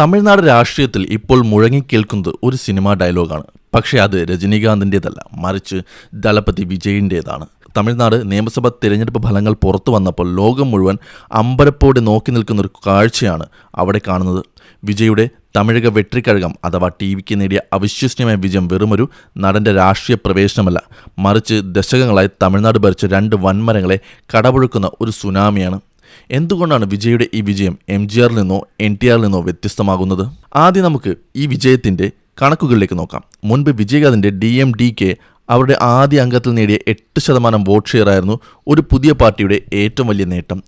തമിഴ്നാട് രാഷ്ട്രീയത്തിൽ ഇപ്പോൾ മുഴങ്ങിക്കേൾക്കുന്നത് ഒരു സിനിമാ ഡയലോഗാണ്. പക്ഷേ അത് രജനീകാന്തിൻ്റേതല്ല, മറിച്ച് ദളപതി വിജയിൻ്റേതാണ്. തമിഴ്നാട് നിയമസഭാ തിരഞ്ഞെടുപ്പ് ഫലങ്ങൾ പുറത്തു വന്നപ്പോൾ ലോകം മുഴുവൻ അമ്പരപ്പോടെ നോക്കി നിൽക്കുന്നൊരു കാഴ്ചയാണ് അവിടെ കാണുന്നത്. വിജയുടെ തമിഴക വെട്രിക്കഴകം അഥവാ ടിവിക്ക് നേടിയ അവിശ്വസനീയമായ വിജയം വെറുമൊരു നടൻ്റെ രാഷ്ട്രീയ പ്രവേശനമല്ല, മറിച്ച് ദശകങ്ങളായി തമിഴ്നാട് ഭരിച്ച രണ്ട് വൻമരങ്ങളെ കടപുഴക്കുന്ന ഒരു സുനാമിയാണ്. എന്തുകൊണ്ടാണ് വിജയുടെ ഈ വിജയം MGRൽ നിന്നോ NTRൽ നിന്നോ വ്യത്യസ്തമാകുന്നത്? ആദ്യം നമുക്ക് ഈ വിജയത്തിൻ്റെ കണക്കുകളിലേക്ക് നോക്കാം. മുൻപ് വിജയകാന്തിൻ്റെ DMDK അവരുടെ ആദ്യ അംഗത്തിൽ നേടിയ 8% വോട്ട് ഷെയറായിരുന്നു ഒരു പുതിയ പാർട്ടിയുടെ ഏറ്റവും വലിയ നേട്ടം.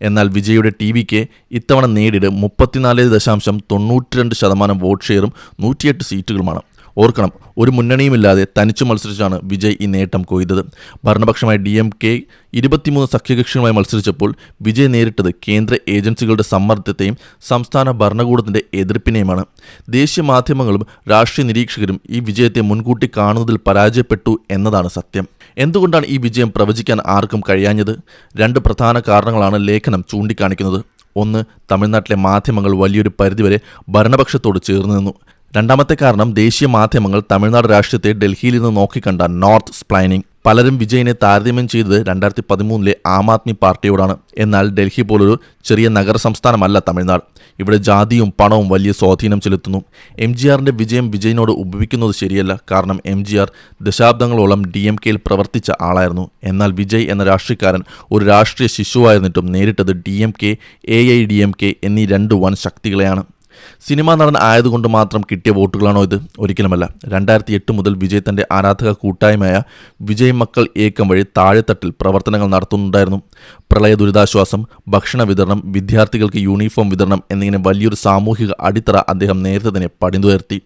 എന്നാൽ വിജയുടെ TVK ഇത്തവണ നേടിയത് 34.92% വോട്ട് ഷെയറും 108 സീറ്റുകളുമാണ്. ഓർക്കണം, ഒരു മുന്നണിയുമില്ലാതെ തനിച്ചു മത്സരിച്ചാണ് വിജയ് ഈ നേട്ടം കൊയ്തത്. ഭരണപക്ഷമായ DMK 23 സഖ്യകക്ഷികളുമായി മത്സരിച്ചപ്പോൾ വിജയ് നേരിട്ടത് കേന്ദ്ര ഏജൻസികളുടെ സമ്മർദ്ദത്തെയും സംസ്ഥാന ഭരണകൂടത്തിൻ്റെ എതിർപ്പിനെയുമാണ്. ദേശീയ മാധ്യമങ്ങളും രാഷ്ട്രീയ നിരീക്ഷകരും ഈ വിജയത്തെ മുൻകൂട്ടി കാണുന്നതിൽ പരാജയപ്പെട്ടു എന്നതാണ് സത്യം. എന്തുകൊണ്ടാണ് ഈ വിജയം പ്രവചിക്കാൻ ആർക്കും കഴിയാഞ്ഞത്? രണ്ട് പ്രധാന കാരണങ്ങളാണ് ലേഖനം ചൂണ്ടിക്കാണിക്കുന്നത്. ഒന്ന്, തമിഴ്നാട്ടിലെ മാധ്യമങ്ങൾ വലിയൊരു പരിധിവരെ ഭരണപക്ഷത്തോട് ചേർന്ന് നിന്നു. രണ്ടാമത്തെ കാരണം, ദേശീയ മാധ്യമങ്ങൾ തമിഴ്നാട് രാഷ്ട്രീയത്തെ ഡൽഹിയിൽ നിന്ന് നോക്കിക്കണ്ട നോർത്ത് സ്പ്ലൈനിങ്. പലരും വിജയിനെ താരതമ്യം ചെയ്തത് 2013 ആം ആദ്മി പാർട്ടിയോടാണ്. എന്നാൽ ഡൽഹി പോലൊരു ചെറിയ നഗര സംസ്ഥാനമല്ല തമിഴ്നാട്. ഇവിടെ ജാതിയും പണവും വലിയ സ്വാധീനം ചെലുത്തുന്നു. MGRന്റെ വിജയം വിജയിനോട് ഉപയോഗിക്കുന്നത് ശരിയല്ല. കാരണം MGR ദശാബ്ദങ്ങളോളം DMKയിൽ പ്രവർത്തിച്ച ആളായിരുന്നു. എന്നാൽ വിജയ് എന്ന രാഷ്ട്രീയക്കാരൻ ഒരു രാഷ്ട്രീയ ശിശുവായിരുന്നിട്ടും നേരിട്ടത് DMK, AIDMK എന്നീ രണ്ട് വൻ ശക്തികളെയാണ്. സിനിമാ നടൻ ആയതുകൊണ്ട് മാത്രം കിട്ടിയ വോട്ടുകളാണോ ഇത്? ഒരിക്കലുമല്ല. 2008 മുതൽ വിജയ് തൻ്റെ ആരാധക കൂട്ടായ്മയായ വിജയ് മക്കൾ ഏക്കം വഴി താഴെത്തട്ടിൽ പ്രവർത്തനങ്ങൾ നടത്തുന്നുണ്ടായിരുന്നു. പ്രളയ ദുരിതാശ്വാസം, ഭക്ഷണ വിതരണം, വിദ്യാർത്ഥികൾക്ക് യൂണിഫോം വിതരണം എന്നിങ്ങനെ വലിയൊരു സാമൂഹിക അടിത്തറ അദ്ദേഹം നേരത്തെ തന്നെ പണിതുയർത്തി.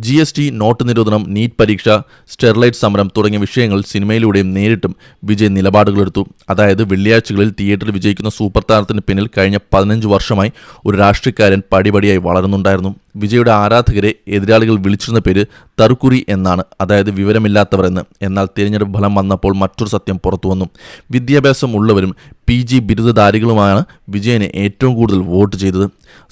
GST, നോട്ട് നിരോധനം, നീറ്റ് പരീക്ഷ, സ്റ്റെർലൈറ്റ് സമരം തുടങ്ങിയ വിഷയങ്ങളിൽ സിനിമയിലൂടെയും നേരിട്ടും വിജയ് നിലപാടുകളെടുത്തു. അതായത് വെള്ളിയാഴ്ചകളിൽ തിയേറ്ററിൽ വിജയിക്കുന്ന സൂപ്പർ താരത്തിന് പിന്നിൽ കഴിഞ്ഞ 15 വർഷമായി ഒരു രാഷ്ട്രീയക്കാരൻ പടിപടിയായി വളരുന്നുണ്ടായിരുന്നു. വിജയുടെ ആരാധകരെ എതിരാളികൾ വിളിച്ചിരുന്ന പേര് തറുക്കുറി എന്നാണ്, അതായത് വിവരമില്ലാത്തവർ എന്ന്. എന്നാൽ തിരഞ്ഞെടുപ്പ് ഫലം വന്നപ്പോൾ മറ്റൊരു സത്യം പുറത്തു വന്നു. വിദ്യാഭ്യാസം ഉള്ളവരും PG ബിരുദധാരികളുമാണ് വിജയനെ ഏറ്റവും കൂടുതൽ വോട്ട് ചെയ്തത്.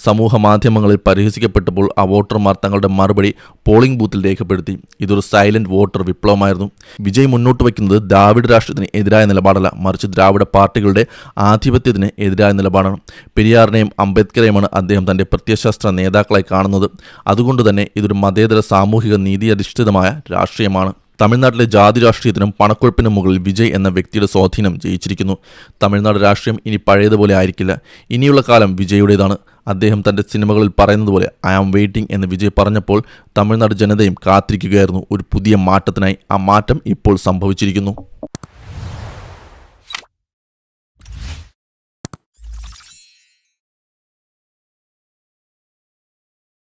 സമൂഹ മാധ്യമങ്ങളിൽ പരിഹസിക്കപ്പെട്ടപ്പോൾ ആ വോട്ടർമാർ തങ്ങളുടെ മറുപടി പോളിംഗ് ബൂത്തിൽ രേഖപ്പെടുത്തി. ഇതൊരു സൈലന്റ് വോട്ടർ വിപ്ലവമായിരുന്നു. വിജയ് മുന്നോട്ട് വയ്ക്കുന്നത് ദ്രാവിഡ രാഷ്ട്രത്തിന് എതിരായ നിലപാടല്ല, മറിച്ച് ദ്രാവിഡ പാർട്ടികളുടെ ആധിപത്യത്തിന് എതിരായ നിലപാടാണ്. പെരിയാറിനെയും അംബേദ്കറെയുമാണ് അദ്ദേഹം തൻ്റെ പ്രത്യയശാസ്ത്ര നേതാക്കളായി കാണുന്നത്. അതുകൊണ്ട് തന്നെ ഇതൊരു മതേതര സാമൂഹിക നീതിയധിഷ്ഠിതമായ രാഷ്ട്രീയമാണ്. തമിഴ്നാട്ടിലെ ജാതി രാഷ്ട്രീയത്തിനും പണക്കൊഴുപ്പിനും മുകളിൽ വിജയ് എന്ന വ്യക്തിയുടെ സ്വാധീനം ജയിച്ചിരിക്കുന്നു. തമിഴ്നാട് രാഷ്ട്രീയം ഇനി പഴയതുപോലെ ആയിരിക്കില്ല. ഇനിയുള്ള കാലം വിജയുടേതാണ്. അദ്ദേഹം തൻ്റെ സിനിമകളിൽ പറയുന്നത് പോലെ "ഐ ആം വെയിറ്റിംഗ്" എന്ന് വിജയ് പറഞ്ഞപ്പോൾ തമിഴ്നാട് ജനതയും കാത്തിരിക്കുകയായിരുന്നു ഒരു പുതിയ മാറ്റത്തിനായി. ആ മാറ്റം ഇപ്പോൾ സംഭവിച്ചിരിക്കുന്നു.